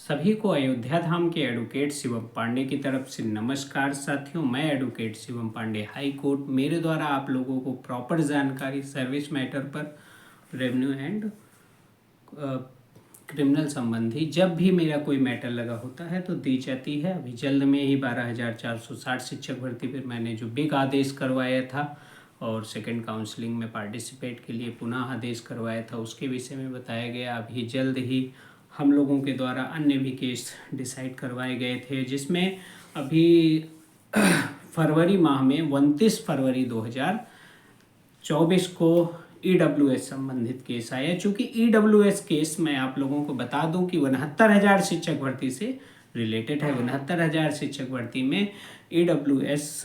सभी को अयोध्या धाम के एडवोकेट शिवम पांडे की तरफ से नमस्कार साथियों। मैं advocate Shivam Pandey, high court. मेरे द्वारा आप लोगों को प्रॉपर जानकारी सर्विस मैटर पर रेवेन्यू एंड क्रिमिनल संबंधी जब भी मेरा कोई मैटर लगा होता है तो दी जाती है। अभी जल्द में ही 12,460 शिक्षक भर्ती पर मैंने जो बिग आदेश करवाया था और सेकंड काउंसलिंग में पार्टिसिपेट के लिए पुनः आदेश करवाया था, उसके विषय में बताया गया। अभी जल्द ही हम लोगों के द्वारा अन्य भी केस डिसाइड करवाए गए थे, जिसमें अभी फरवरी माह में 29 फरवरी 2024 को ईडब्ल्यूएस संबंधित केस आया। चूँकि ईडब्ल्यूएस केस मैं आप लोगों को बता दूं कि 69,000 शिक्षक भर्ती से रिलेटेड है। 69,000 शिक्षक भर्ती में ईडब्ल्यूएस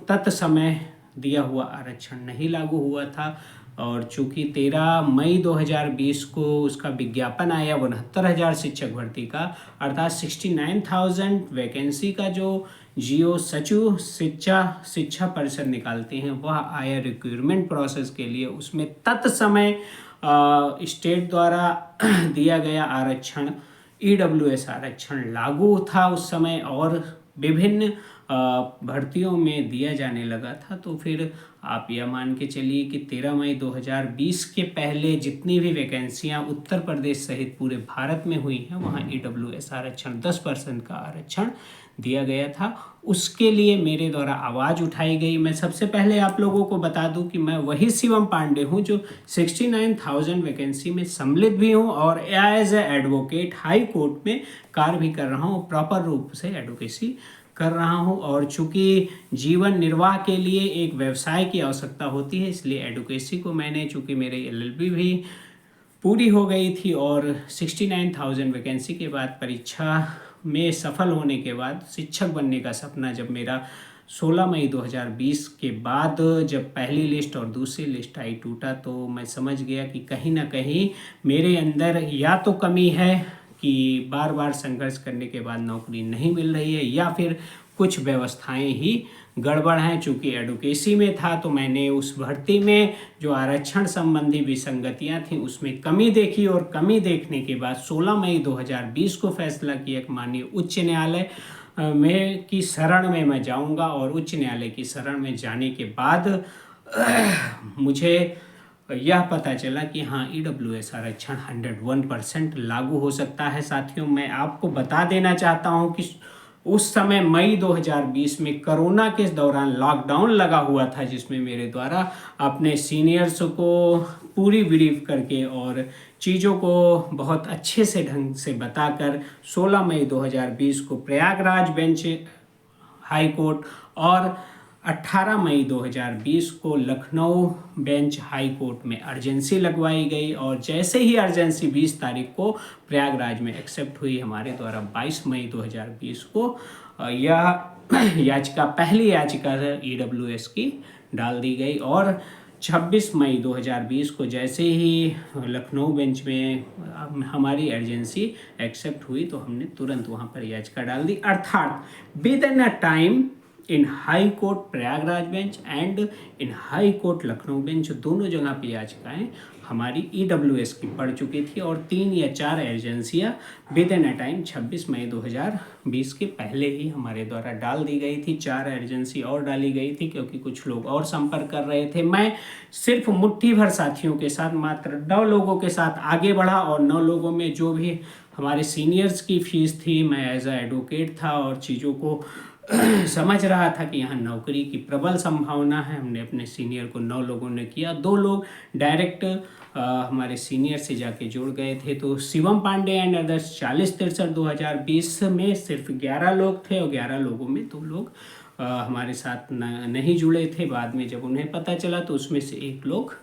तत्समय दिया हुआ आरक्षण नहीं लागू हुआ था और चूंकि 13 मई 2020 को उसका विज्ञापन आया 69,000 शिक्षक भर्ती का, अर्थात 69,000 वैकेंसी का जो जियो सचिव शिक्षा परिषद निकालते हैं वह आया रिक्रूटमेंट प्रोसेस के लिए। उसमें तत्समय स्टेट द्वारा दिया गया आरक्षण ईडब्ल्यूएस आरक्षण लागू था उस समय और विभिन्न भर्तियों में दिया जाने लगा था। तो फिर आप यह मान के चलिए कि 13 मई 2020 के पहले जितनी भी वैकेंसियां उत्तर प्रदेश सहित पूरे भारत में हुई हैं वहां ईडब्ल्यूएस आरक्षण 10% का आरक्षण दिया गया था। उसके लिए मेरे द्वारा आवाज़ उठाई गई। मैं सबसे पहले आप लोगों को बता दूं कि मैं वही शिवम पांडे हूं जो 69,000 वैकेंसी में सम्मिलित भी हूं और as a advocate high court में कार्य भी कर रहा हूं, प्रॉपर रूप से एडवोकेसी कर रहा हूं। और चूंकि जीवन निर्वाह के लिए एक व्यवसाय की आवश्यकता होती है, इसलिए एडवोकेसी को मैंने, चूंकि मेरे एलएलबी भी पूरी हो गई थी और 69,000 वैकेंसी के बाद परीक्षा में सफल होने के बाद शिक्षक बनने का सपना जब मेरा 16 मई 2020 के बाद जब पहली लिस्ट और दूसरी लिस्ट आई टूटा, तो मैं समझ गया कि कहीं ना कहीं मेरे अंदर या तो कमी है कि बार बार संघर्ष करने के बाद नौकरी नहीं मिल रही है या फिर कुछ व्यवस्थाएं ही गड़बड़ हैं। चूँकि एडवोकेसी में था तो मैंने उस भर्ती में जो आरक्षण संबंधी विसंगतियां थी उसमें कमी देखी और कमी देखने के बाद 16 मई 2020 को फैसला किया कि माननीय उच्च न्यायालय में की शरण में मैं जाऊंगा। और उच्च न्यायालय की शरण में जाने के बाद मुझे यह पता चला कि हाँ, ईडब्ल्यूएस आरक्षण 101% लागू हो सकता है। साथियों, मैं आपको बता देना चाहता हूँ कि उस समय मई 2020 में कोरोना के दौरान लॉकडाउन लगा हुआ था, जिसमें मेरे द्वारा अपने सीनियर्स को पूरी ब्रीफ करके और चीज़ों को बहुत अच्छे से ढंग से बताकर 16 मई 2020 को प्रयागराज बेंच हाई कोर्ट और 18 मई 2020 को लखनऊ बेंच हाई कोर्ट में अर्जेंसी लगवाई गई। और जैसे ही अर्जेंसी 20 तारीख को प्रयागराज में एक्सेप्ट हुई, हमारे द्वारा 22 मई 2020 को यह याचिका, पहली याचिका ईडब्ल्यूएस की डाल दी गई। और 26 मई 2020 को जैसे ही लखनऊ बेंच में हमारी अर्जेंसी एक्सेप्ट हुई तो हमने तुरंत वहाँ पर याचिका डाल दी। अर्थात with in a time in high court Prayagraj bench and in high court Lucknow bench, दोनों जगह पे याचिकाएं हमारी ईडब्ल्यूएस की पड़ चुकी थी और 3 या 4 एजेंसियां विद इन अ टाइम 26 मई 2020 के पहले ही हमारे द्वारा डाल दी गई थी। 4 एजेंसी और डाली गई थी क्योंकि कुछ लोग और संपर्क कर रहे थे। मैं सिर्फ मुट्ठी भर साथियों के साथ, मात्र 9 लोगों के साथ आगे बढ़ा और 9 लोगों में जो भी हमारे सीनियर्स की फीस थी, मैं एज ए एडवोकेट था और चीज़ों को समझ रहा था कि यहाँ नौकरी की प्रबल संभावना है। हमने अपने सीनियर को 9 लोगों ने किया, 2 लोग डायरेक्ट हमारे सीनियर से जाके जुड़ गए थे। तो शिवम पांडे एंड अदर्स 40/63/2020 में सिर्फ 11 लोग थे और 11 लोगों में 2 लोग हमारे साथ नहीं जुड़े थे। बाद में जब उन्हें पता चला तो उसमें से 1 लोग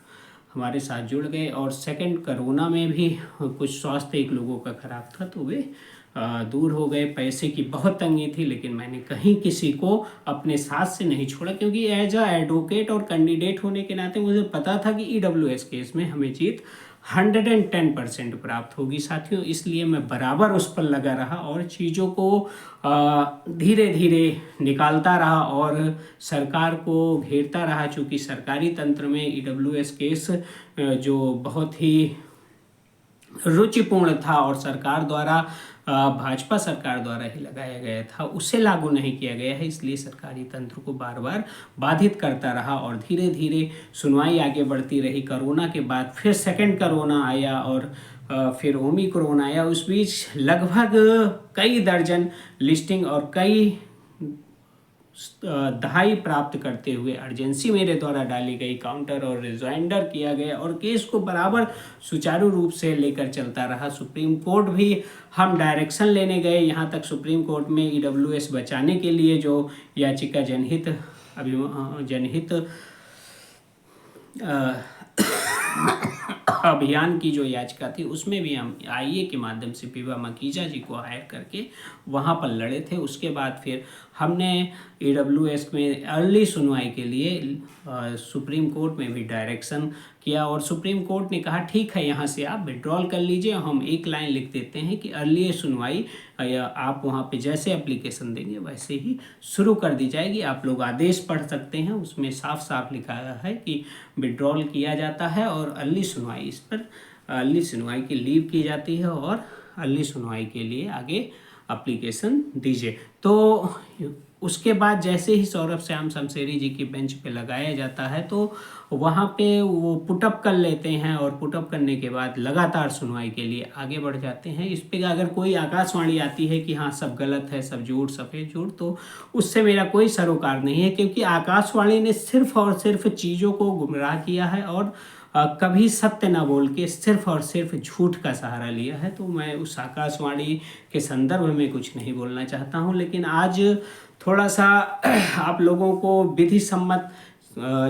हमारे साथ जुड़ गए। और सेकंड, कोरोना में भी कुछ स्वास्थ्य 1 लोगों का खराब था तो वे दूर हो गए। पैसे की बहुत तंगी थी लेकिन मैंने कहीं किसी को अपने साथ से नहीं छोड़ा, क्योंकि एज अ एडवोकेट और कैंडिडेट होने के नाते मुझे पता था कि ईडब्ल्यूएस केस में हमें जीत 110% प्राप्त होगी साथियों। इसलिए मैं बराबर उस पर लगा रहा और चीज़ों को धीरे धीरे निकालता रहा और सरकार को घेरता रहा। चूँकि सरकारी तंत्र में ईडब्ल्यूएस केस जो बहुत ही रुचिपूर्ण था और सरकार द्वारा भाजपा सरकार द्वारा ही लगाया गया था, उसे लागू नहीं किया गया है। इसलिए सरकारी तंत्र को बार बार बाधित करता रहा और धीरे धीरे सुनवाई आगे बढ़ती रही। कोरोना के बाद फिर सेकंड कोरोना आया और फिर ओमिक्रॉन आया। उस बीच लगभग कई दर्जन लिस्टिंग और कई दहाई प्राप्त करते हुए अर्जेंसी मेरे द्वारा डाली गई, काउंटर और रिजाइंडर किया गया और केस को बराबर सुचारू रूप से लेकर चलता रहा। सुप्रीम कोर्ट भी हम डायरेक्शन लेने गए, यहाँ तक सुप्रीम कोर्ट में ईडब्ल्यूएस बचाने के लिए जो याचिका जनहित अभियान की जो याचिका थी उसमें भी हम आईए के माध्यम से पीवा मकीजा जी को हायर करके वहाँ पर लड़े थे। उसके बाद फिर हमने ईडब्ल्यूएस में अर्ली सुनवाई के लिए सुप्रीम कोर्ट में भी डायरेक्शन किया और सुप्रीम कोर्ट ने कहा ठीक है, यहाँ से आप विड्रॉल कर लीजिए। हम एक लाइन लिख देते हैं कि अर्ली सुनवाई आप वहाँ पे जैसे एप्लीकेशन देंगे वैसे ही शुरू कर दी जाएगी। आप लोग आदेश पढ़ सकते हैं, उसमें साफ साफ लिखा है कि विड्रॉल किया जाता है और अर्ली सुनवाई, इस पर अर्ली सुनवाई की लीव की जाती है और अर्ली सुनवाई के लिए आगे एप्लीकेशन दीजिए। तो उसके बाद जैसे ही सौरभ श्याम शमशेरी जी की बेंच पे लगाया जाता है तो वहाँ पे वो पुटअप कर लेते हैं और पुटअप करने के बाद लगातार सुनवाई के लिए आगे बढ़ जाते हैं। इस पे अगर कोई आकाशवाणी आती है कि हाँ सब गलत है, सब झूठ, सफ़ेद झूठ, तो उससे मेरा कोई सरोकार नहीं है, क्योंकि आकाशवाणी ने सिर्फ और सिर्फ चीज़ों को गुमराह किया है और कभी सत्य ना बोल के सिर्फ और सिर्फ झूठ का सहारा लिया है। तो मैं उस आकाशवाणी के संदर्भ में कुछ नहीं बोलना चाहता हूँ, लेकिन आज थोड़ा सा आप लोगों को विधि सम्मत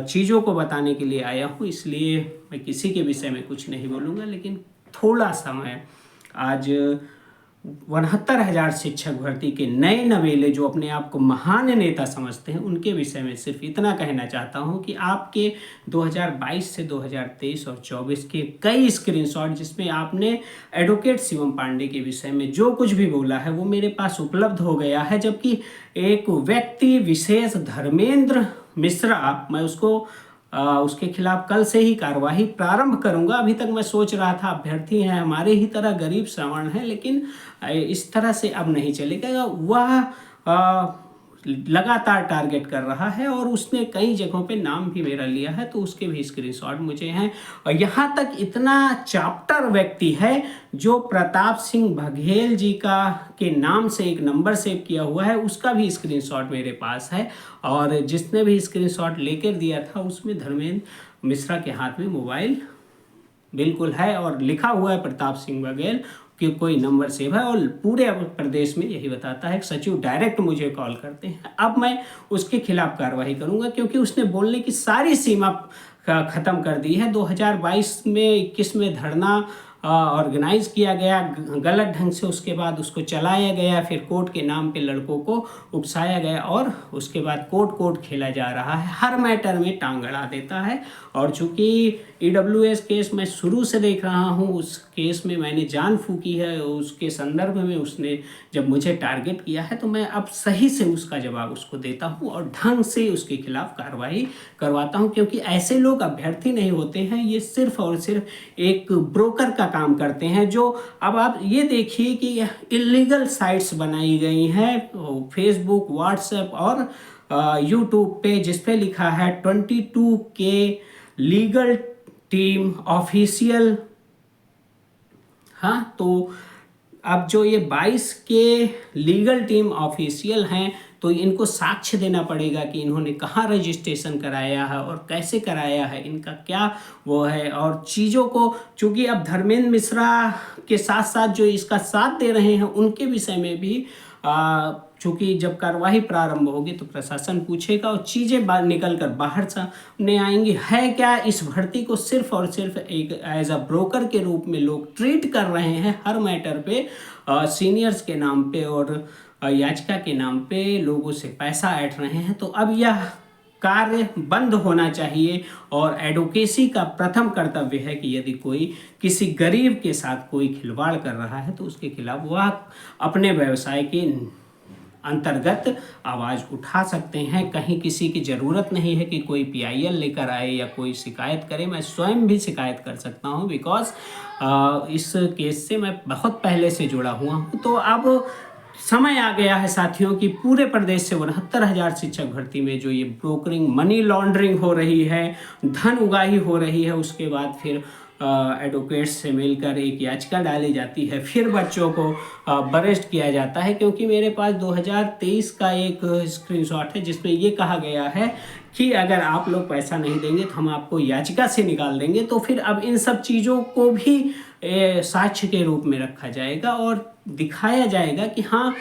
चीज़ों को बताने के लिए आया हूँ, इसलिए मैं किसी के विषय में कुछ नहीं बोलूँगा। लेकिन थोड़ा सा मैं आज 69,000 शिक्षक भर्ती के नए नवेले जो अपने आप को महान नेता समझते हैं उनके विषय में सिर्फ इतना कहना चाहता हूं कि आपके 2022 से 2023 और 24 के कई स्क्रीनशॉट जिसमें आपने एडवोकेट शिवम पांडे के विषय में जो कुछ भी बोला है वो मेरे पास उपलब्ध हो गया है। जबकि एक व्यक्ति विशेष धर्मेंद्र मिश्रा, मैं उसके खिलाफ कल से ही कार्यवाही प्रारंभ करूंगा। अभी तक मैं सोच रहा था अभ्यर्थी हैं, हमारे ही तरह गरीब श्रवण है, लेकिन इस तरह से अब नहीं चलेगा। वह लगातार टारगेट कर रहा है और उसने कई जगहों पे नाम भी मेरा लिया है, तो उसके भी स्क्रीनशॉट मुझे हैं। और यहाँ तक इतना चाप्टर व्यक्ति है जो प्रताप सिंह बघेल जी के नाम से एक नंबर सेव किया हुआ है, उसका भी स्क्रीनशॉट मेरे पास है। और जिसने भी स्क्रीनशॉट लेकर दिया था उसमें धर्मेंद्र मिश्रा के हाथ में मोबाइल बिल्कुल है और लिखा हुआ है प्रताप सिंह बघेल कि कोई नंबर सेव है, और पूरे प्रदेश में यही बताता है। सचिव डायरेक्ट मुझे कॉल करते हैं। अब मैं उसके खिलाफ कार्रवाई करूंगा क्योंकि उसने बोलने की सारी सीमा ख़त्म कर दी है। 2022 में 21 में धरना ऑर्गेनाइज किया गया गलत ढंग से, उसके बाद उसको चलाया गया, फिर कोर्ट के नाम पे लड़कों को उकसाया गया और उसके बाद कोर्ट खेला जा रहा है, हर मैटर में टांग अड़ा देता है। और चूंकि ईडब्ल्यूएस केस मैं शुरू से देख रहा हूँ, उस केस में मैंने जान फूकी है, उसके संदर्भ में उसने जब मुझे टारगेट किया है तो मैं अब सही से उसका जवाब उसको देता हूँ और ढंग से उसके खिलाफ कार्रवाई करवाता हूँ। क्योंकि ऐसे लोग अभ्यर्थी नहीं होते हैं, ये सिर्फ और सिर्फ एक ब्रोकर का काम करते हैं। जो अब आप ये देखिए कि इलीगल साइट्स बनाई गई हैं फेसबुक, व्हाट्सएप और यूट्यूब पे, जिस पे लिखा है 22K लीगल टीम ऑफिशियल। हाँ, तो अब जो ये 22 के लीगल टीम ऑफिशियल हैं तो इनको साक्ष्य देना पड़ेगा कि इन्होंने कहाँ रजिस्ट्रेशन कराया है और कैसे कराया है, इनका क्या वो है। और चीज़ों को चूँकि अब धर्मेंद्र मिश्रा के साथ साथ जो इसका साथ दे रहे हैं उनके विषय में भी चूँकि जब कार्रवाई प्रारंभ होगी तो प्रशासन पूछेगा और चीज़ें निकल कर बाहर सामने आएंगी। है क्या, इस भर्ती को सिर्फ और सिर्फ एक एज अ ब्रोकर के रूप में लोग ट्रीट कर रहे हैं। हर मैटर पे सीनियर्स के नाम पे और याचिका के नाम पे लोगों से पैसा ऐंठ रहे हैं। तो अब यह कार्य बंद होना चाहिए और एडवोकेसी का प्रथम कर्तव्य है कि यदि कोई किसी गरीब के साथ कोई खिलवाड़ कर रहा है तो उसके खिलाफ वह अपने व्यवसाय के अंतर्गत आवाज़ उठा सकते हैं। कहीं किसी की ज़रूरत नहीं है कि कोई PIL लेकर आए या कोई शिकायत करे। मैं स्वयं भी शिकायत कर सकता हूं, बिकॉज इस केस से मैं बहुत पहले से जुड़ा हुआ हूँ। तो अब समय आ गया है साथियों कि पूरे प्रदेश से 69,000 शिक्षक भर्ती में जो ये ब्रोकरिंग, मनी लॉन्ड्रिंग हो रही है, धन उगाही हो रही है, उसके बाद फिर एडवोकेट्स से मिलकर एक याचिका डाली जाती है, फिर बच्चों को अरेस्ट किया जाता है। क्योंकि मेरे पास 2023 का एक स्क्रीनशॉट है जिसमें ये कहा गया है कि अगर आप लोग पैसा नहीं देंगे तो हम आपको याचिका से निकाल देंगे। तो फिर अब इन सब चीज़ों को भी साक्ष्य के रूप में रखा जाएगा और दिखाया जाएगा कि हाँ,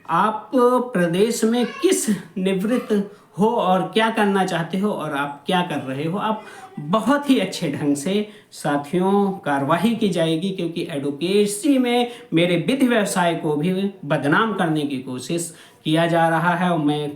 आप प्रदेश में किस निवृत्त हो और क्या करना चाहते हो और आप क्या कर रहे हो। आप बहुत ही अच्छे ढंग से साथियों कार्रवाई की जाएगी, क्योंकि एडवोकेसी में मेरे विधि व्यवसाय को भी बदनाम करने की कोशिश किया जा रहा है। और मैं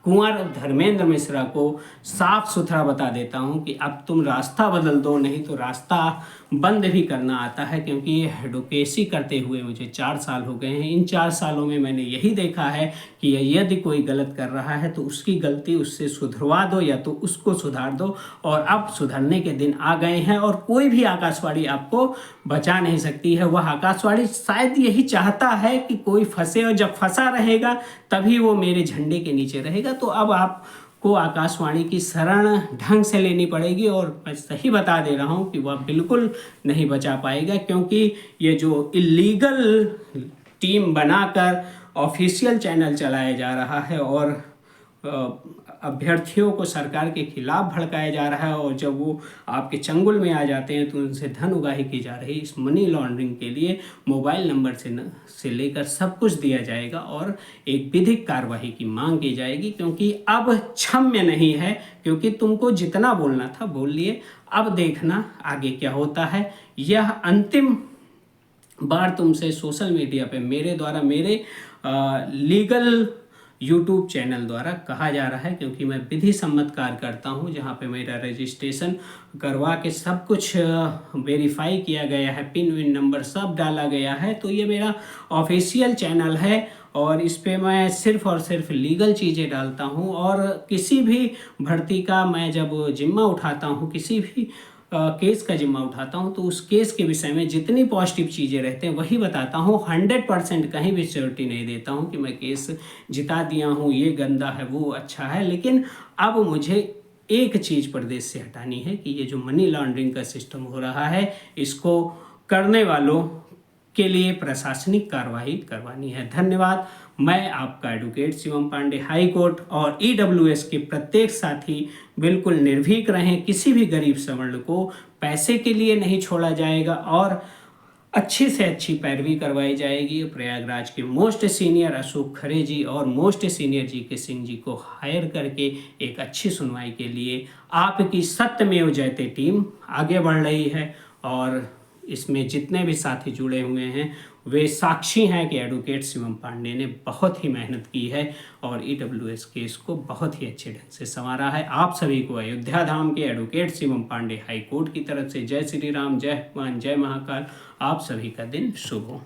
कुंवर धर्मेंद्र मिश्रा को साफ सुथरा बता देता हूं कि अब तुम रास्ता बदल दो, नहीं तो रास्ता बंद भी करना आता है। क्योंकि एडवोकेसी करते हुए मुझे 4 साल हो गए हैं। इन 4 सालों में मैंने यही देखा है कि यदि कोई गलत कर रहा है तो उसकी गलती उससे सुधरवा दो या तो उसको सुधार दो। और अब सुधरने के दिन आ गए हैं और कोई भी आकाशवाणी आपको बचा नहीं सकती है। वह आकाशवाणी शायद यही चाहता है कि कोई फंसे, और जब फंसा रहेगा तभी वो मेरे झंडे के नीचे रहेगा। तो अब आपको आकाशवाणी की शरण ढंग से लेनी पड़ेगी, और मैं सही बता दे रहा हूँ कि वह बिल्कुल नहीं बचा पाएगा। क्योंकि ये जो इलीगल टीम बनाकर ऑफिशियल चैनल चलाया जा रहा है और अभ्यर्थियों को सरकार के खिलाफ भड़काया जा रहा है, और जब वो आपके चंगुल में आ जाते हैं तो उनसे धन उगाही की जा रही है। इस मनी लॉन्ड्रिंग के लिए मोबाइल नंबर से लेकर सब कुछ दिया जाएगा और एक विधिक कार्रवाई की मांग की जाएगी। क्योंकि अब क्षम्य नहीं है, क्योंकि तुमको जितना बोलना था बोल लिए, अब देखना आगे क्या होता है। यह अंतिम बार तुमसे सोशल मीडिया पे मेरे द्वारा, मेरे लीगल यूट्यूब चैनल द्वारा कहा जा रहा है, क्योंकि मैं विधि सम्मत कार्य करता हूं, जहां पे मेरा रजिस्ट्रेशन करवा के सब कुछ वेरीफाई किया गया है, पिन विन नंबर सब डाला गया है। तो ये मेरा ऑफिशियल चैनल है और इस पे मैं सिर्फ और सिर्फ लीगल चीज़ें डालता हूं। और किसी भी भर्ती का मैं जब जिम्मा उठाता हूं, किसी भी केस का जिम्मा उठाता हूं, तो उस केस के विषय में जितनी पॉजिटिव चीज़ें रहते हैं वही बताता हूं। 100% कहीं भी श्योरिटी नहीं देता हूं कि मैं केस जिता दिया हूं, ये गंदा है वो अच्छा है। लेकिन अब मुझे एक चीज़ प्रदेश से हटानी है कि ये जो मनी लॉन्ड्रिंग का सिस्टम हो रहा है, इसको करने वालों के लिए प्रशासनिक कार्रवाई करवानी है। धन्यवाद। मैं आपका advocate Shivam Pandey, high court और EWS के प्रत्येक साथी बिल्कुल निर्भीक रहें। किसी भी गरीब सवर्ण को पैसे के लिए नहीं छोड़ा जाएगा और अच्छी से अच्छी पैरवी करवाई जाएगी। प्रयागराज के मोस्ट सीनियर अशोक खरे जी और most senior GK Singh ji को हायर करके एक अच्छी सुनवाई के लिए आपकी सत्यमेव जयते टीम आगे बढ़ रही है। और इसमें जितने भी साथी जुड़े हुए हैं वे साक्षी हैं कि एडवोकेट शिवम पांडे ने बहुत ही मेहनत की है और EWS केस को बहुत ही अच्छे ढंग से संवारा है। आप सभी को अयोध्या धाम के advocate Shivam Pandey high court की तरफ से जय श्री राम, जय हनुमान, जय महाकाल। आप सभी का दिन शुभ हो।